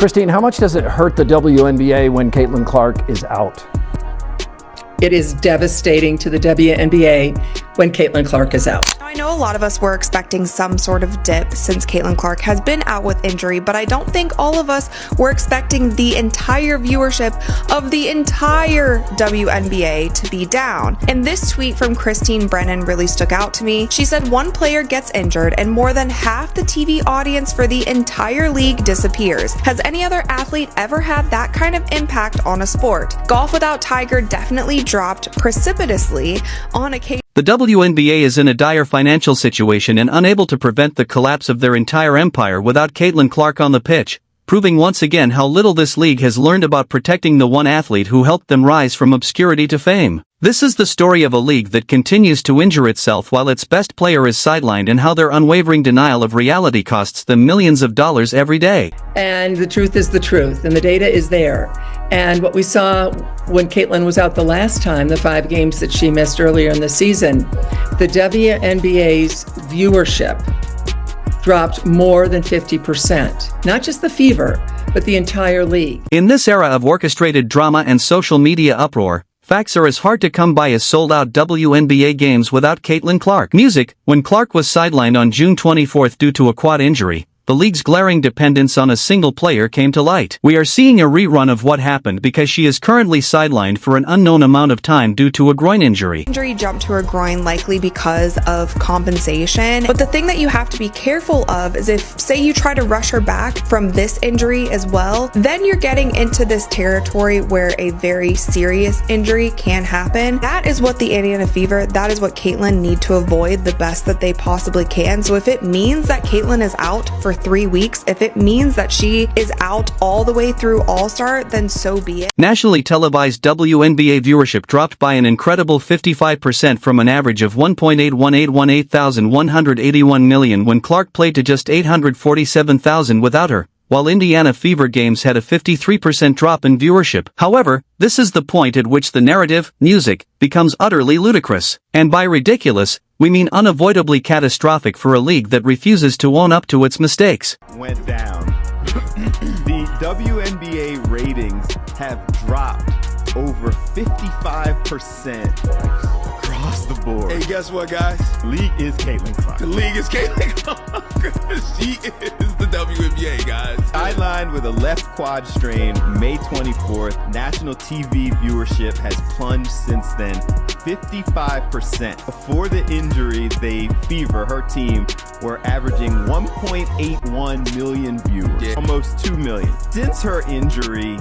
Christine, how much does it hurt the WNBA when Caitlin Clark is out? It is devastating to the WNBA when Caitlin Clark is out. I know a lot of us were expecting some sort of dip since Caitlin Clark has been out with injury, but I don't think all of us were expecting the entire viewership of the entire WNBA to be down. And this tweet from Christine Brennan really stuck out to me. She said one player gets injured and more than half the TV audience for the entire league disappears. Has any other athlete ever had that kind of impact on a sport? Golf without Tiger definitely dropped precipitously on occasion. The WNBA is in a dire financial situation and unable to prevent the collapse of their entire empire without Caitlin Clark on the pitch, proving once again how little this league has learned about protecting the one athlete who helped them rise from obscurity to fame. This is the story of a league that continues to injure itself while its best player is sidelined, and how their unwavering denial of reality costs them millions of dollars every day. And the truth is the truth, and the data is there. And what we saw when Caitlin was out the last time, the 5 games that she missed earlier in the season, the WNBA's viewership dropped more than 50%. Not just the Fever, but the entire league. In this era of orchestrated drama and social media uproar, facts are as hard to come by as sold-out WNBA games without Caitlin Clark. Music: when Clark was sidelined on June 24 due to a quad injury, the league's glaring dependence on a single player came to light. We are seeing a rerun of what happened because she is currently sidelined for an unknown amount of time due to a groin injury. Injury jumped to her groin likely because of compensation. But the thing that you have to be careful of is if, say, you try to rush her back from this injury as well, then you're getting into this territory where a very serious injury can happen. That is what the Indiana Fever, that is what Caitlin need to avoid the best that they possibly can. So if it means that Caitlin is out for 3 weeks, if it means that she is out all the way through All-Star, then so be it. Nationally televised WNBA viewership dropped by an incredible 55% from an average of 1.8188181 million when Clark played to just 847,000 without her, while Indiana Fever games had a 53% drop in viewership. However, this is the point at which the narrative, music, becomes utterly ludicrous. And by ridiculous, we mean unavoidably catastrophic for a league that refuses to own up to its mistakes. Went down. The WNBA ratings have dropped over 55% across the board. Hey, guess what, guys? League is Caitlin Clark. The league is Caitlin Clark. She is the WNBA, guys. Sidelined with a left quad strain May 24th. National TV viewership has plunged since then 55%. Before the injury, they Fever, her team, were averaging 1.81 million viewers, almost 2 million. Since her injury,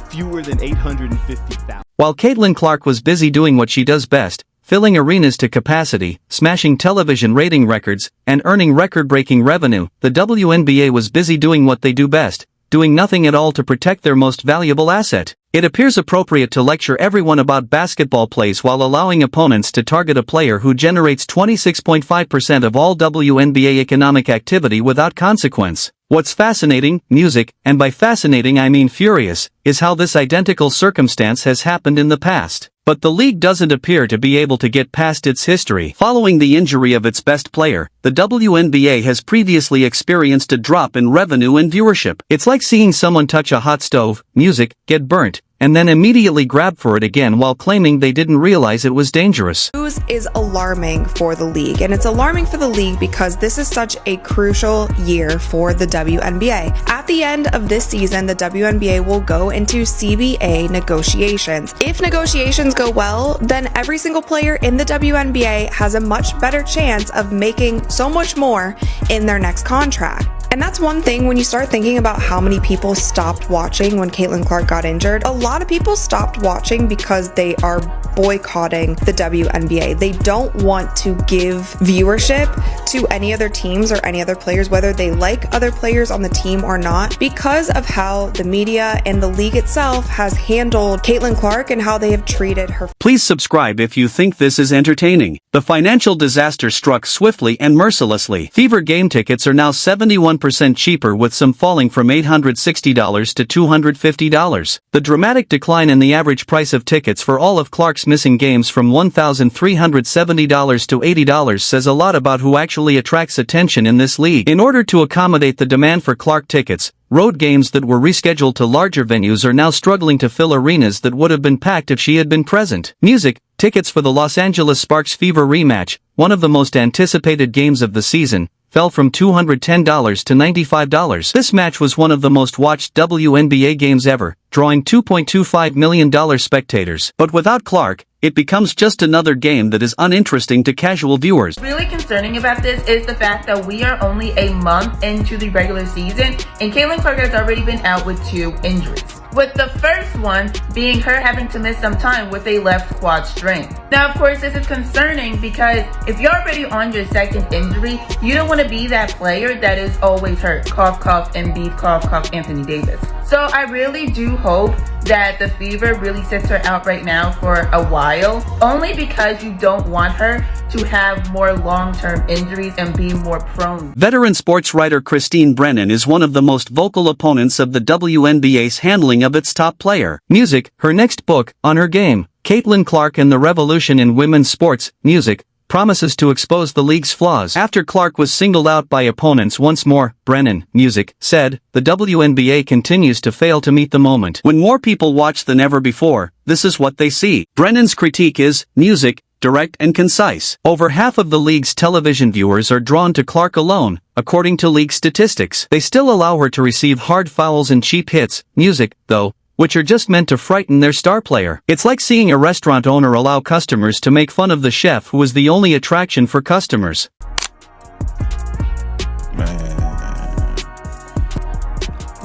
fewer than 850,000. While Caitlin Clark was busy doing what she does best, filling arenas to capacity, smashing television rating records, and earning record-breaking revenue, the WNBA was busy doing what they do best, doing nothing at all to protect their most valuable asset. It appears appropriate to lecture everyone about basketball plays while allowing opponents to target a player who generates 26.5% of all WNBA economic activity without consequence. What's fascinating, music, and by fascinating I mean furious, is how this identical circumstance has happened in the past. But the league doesn't appear to be able to get past its history. Following the injury of its best player, the WNBA has previously experienced a drop in revenue and viewership. It's like seeing someone touch a hot stove, music, get burnt, and then immediately grab for it again while claiming they didn't realize it was dangerous. News is alarming for the league, and it's alarming for the league because this is such a crucial year for the WNBA. At the end of this season, the WNBA will go into CBA negotiations. If negotiations go well, then every single player in the WNBA has a much better chance of making so much more in their next contract. And that's one thing when you start thinking about how many people stopped watching when Caitlin Clark got injured. A lot of people stopped watching because they are boycotting the WNBA. They don't want to give viewership to any other teams or any other players, whether they like other players on the team or not, because of how the media and the league itself has handled Caitlin Clark and how they have treated her. Please subscribe if you think this is entertaining. The financial disaster struck swiftly and mercilessly. Fever game tickets are now 71% cheaper, with some falling from $860 to $250. The dramatic decline in the average price of tickets for all of Clark's missing games from $1,370 to $80 says a lot about who actually naturally attracts attention in this league. In order to accommodate the demand for Clark tickets, road games that were rescheduled to larger venues are now struggling to fill arenas that would have been packed if she had been present. Music, tickets for the Los Angeles Sparks Fever rematch, one of the most anticipated games of the season, fell from $210 to $95. This match was one of the most watched WNBA games ever, drawing 2.25 million spectators. But without Clark, it becomes just another game that is uninteresting to casual viewers. Really concerning about this is the fact that we are only a month into the regular season, and Caitlin Clark has already been out with 2 injuries. With the first one being her having to miss some time with a left quad strain. Now, of course, this is concerning because if you're already on your second injury, you don't want to be that player that is always hurt. Cough, cough, Embiid, cough, cough, Anthony Davis. So I really do hope that the Fever really sits her out right now for a while, only because you don't want her to have more long-term injuries and be more prone. Veteran sports writer Christine Brennan is one of the most vocal opponents of the WNBA's handling of its top player. Music, her next book, on her game, Caitlin Clark and the Revolution in Women's Sports, Music, promises to expose the league's flaws. After Clark was singled out by opponents once more, Brennan, Music, said, the WNBA continues to fail to meet the moment. When more people watch than ever before, this is what they see. Brennan's critique is, Music, direct and concise. Over half of the league's television viewers are drawn to Clark alone, according to league statistics. They still allow her to receive hard fouls and cheap hits, Music, though, which are just meant to frighten their star player. It's like seeing a restaurant owner allow customers to make fun of the chef who is the only attraction for customers.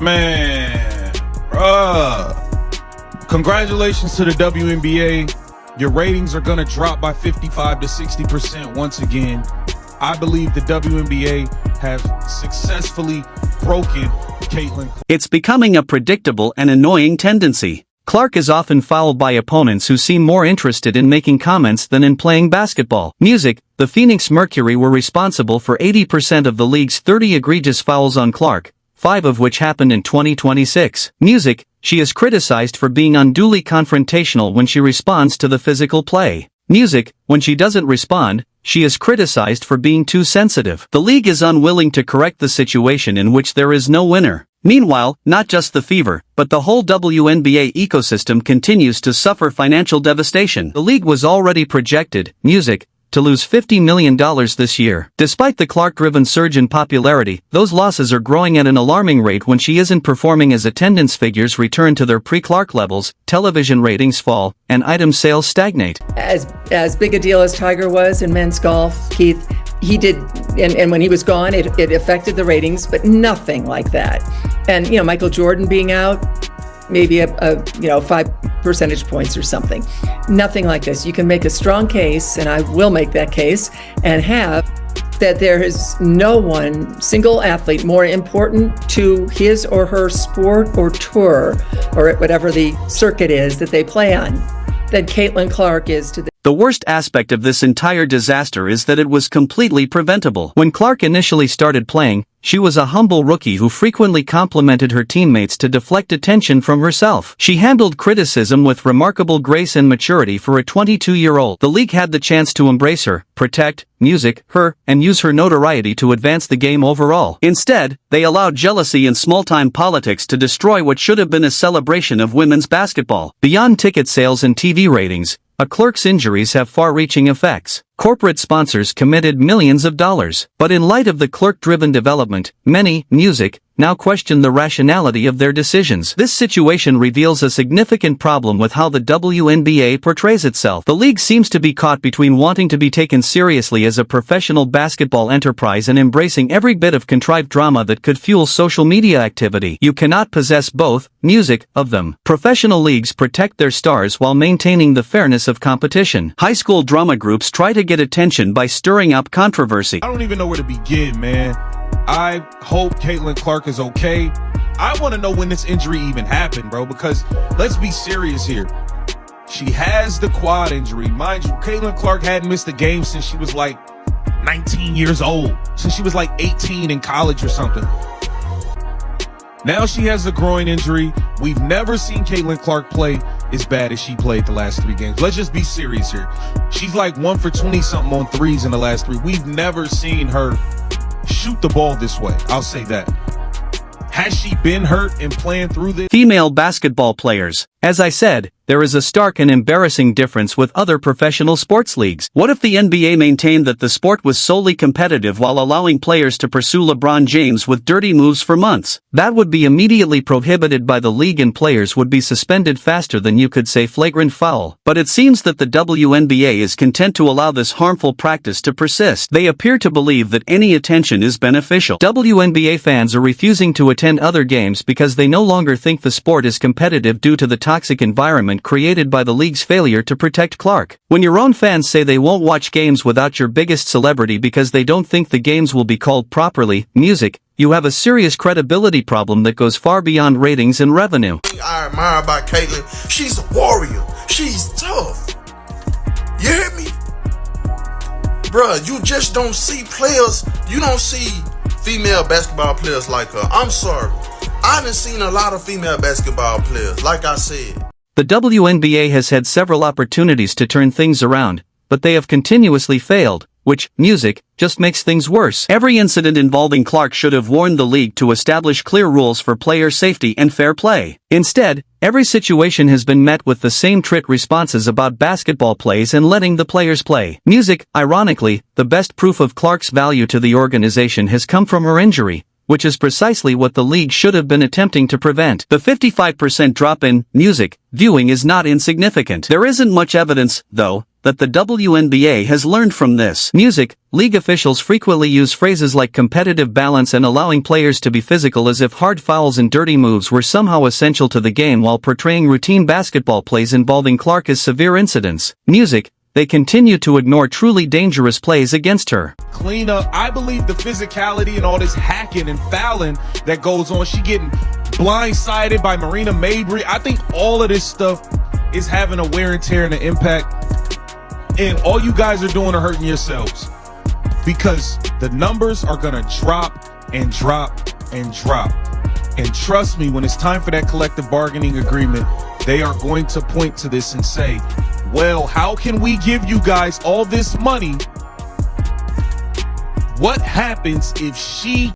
Man. Congratulations to the WNBA. Your ratings are going to drop by 55 to 60% once again. I believe the WNBA have successfully broken Caitlin. It's becoming a predictable and annoying tendency. Clark is often fouled by opponents who seem more interested in making comments than in playing basketball. Music, the Phoenix Mercury were responsible for 80% of the league's 30 egregious fouls on Clark, 5 of which happened in 2026. Music, she is criticized for being unduly confrontational when she responds to the physical play. Music, when she doesn't respond, she is criticized for being too sensitive. The league is unwilling to correct the situation in which there is no winner. Meanwhile, not just the Fever, but the whole WNBA ecosystem continues to suffer financial devastation. The league was already projected, Music, to lose $50 million this year. Despite the Clark-driven surge in popularity, those losses are growing at an alarming rate when she isn't performing as attendance figures return to their pre-Clark levels, television ratings fall, and item sales stagnate. As big a deal as Tiger was in men's golf, Keith, he did, and when he was gone, it affected the ratings, but nothing like that. And, Michael Jordan being out, maybe a 5 percentage points or something. Nothing like this. You can make a strong case, and I will make that case, and have that there is no one single athlete more important to his or her sport or tour or whatever the circuit is that they play on than Caitlin Clark is to The worst aspect of this entire disaster is that it was completely preventable. When Clark initially started playing, she was a humble rookie who frequently complimented her teammates to deflect attention from herself. She handled criticism with remarkable grace and maturity for a 22-year-old. The league had the chance to embrace her, protect, Music, her, and use her notoriety to advance the game overall. Instead, they allowed jealousy and small-time politics to destroy what should have been a celebration of women's basketball. Beyond ticket sales and TV ratings, Clark's injuries have far-reaching effects. Corporate sponsors committed millions of dollars. But in light of the Clark-driven development, many, Music, now question the rationality of their decisions. This situation reveals a significant problem with how the WNBA portrays itself. The league seems to be caught between wanting to be taken seriously as a professional basketball enterprise and embracing every bit of contrived drama that could fuel social media activity. You cannot possess both, Music, of them. Professional leagues protect their stars while maintaining the fairness of competition. High school drama groups try to get attention by stirring up controversy. I don't even know where to begin, man. I hope Caitlin Clark is okay. I want to know when this injury even happened, bro, because let's be serious here. She has the quad injury. Mind you, Caitlin Clark hadn't missed a game since she was like 19 years old, since she was like 18 in college or something. Now she has a groin injury. We've never seen Caitlin Clark play as bad as she played the last 3 games. Let's just be serious here. She's like 1 for 20-something on threes in the last 3. We've never seen her shoot the ball this way. I'll say that. Has she been hurt and playing through this? Female basketball players. As I said, there is a stark and embarrassing difference with other professional sports leagues. What if the NBA maintained that the sport was solely competitive while allowing players to pursue LeBron James with dirty moves for months? That would be immediately prohibited by the league and players would be suspended faster than you could say flagrant foul. But it seems that the WNBA is content to allow this harmful practice to persist. They appear to believe that any attention is beneficial. WNBA fans are refusing to attend other games because they no longer think the sport is competitive due to the toxic environment created by the league's failure to protect Clark. When your own fans say they won't watch games without your biggest celebrity because they don't think the games will be called properly, music, you have a serious credibility problem that goes far beyond ratings and revenue. I admire about Caitlyn, she's a warrior. She's tough. You hear me? Bruh, you just don't see players, you don't see female basketball players like her. I'm sorry. I done seen a lot of female basketball players, like I said. The WNBA has had several opportunities to turn things around, but they have continuously failed, which, music, just makes things worse. Every incident involving Clark should have warned the league to establish clear rules for player safety and fair play. Instead, every situation has been met with the same trite responses about basketball plays and letting the players play. Music, ironically, the best proof of Clark's value to the organization has come from her injury, which is precisely what the league should have been attempting to prevent. The 55% drop in music viewing is not insignificant. There isn't much evidence, though, that the WNBA has learned from this. Music, league officials frequently use phrases like competitive balance and allowing players to be physical as if hard fouls and dirty moves were somehow essential to the game while portraying routine basketball plays involving Clark as severe incidents. Music, they continue to ignore truly dangerous plays against her. Clean up. I believe the physicality and all this hacking and fouling that goes on. She getting blindsided by Marina Mabry. I think all of this stuff is having a wear and tear and an impact. And all you guys are doing are hurting yourselves. Because the numbers are going to drop and drop and drop. And trust me, when it's time for that collective bargaining agreement, they are going to point to this and say, well, how can we give you guys all this money? What happens if she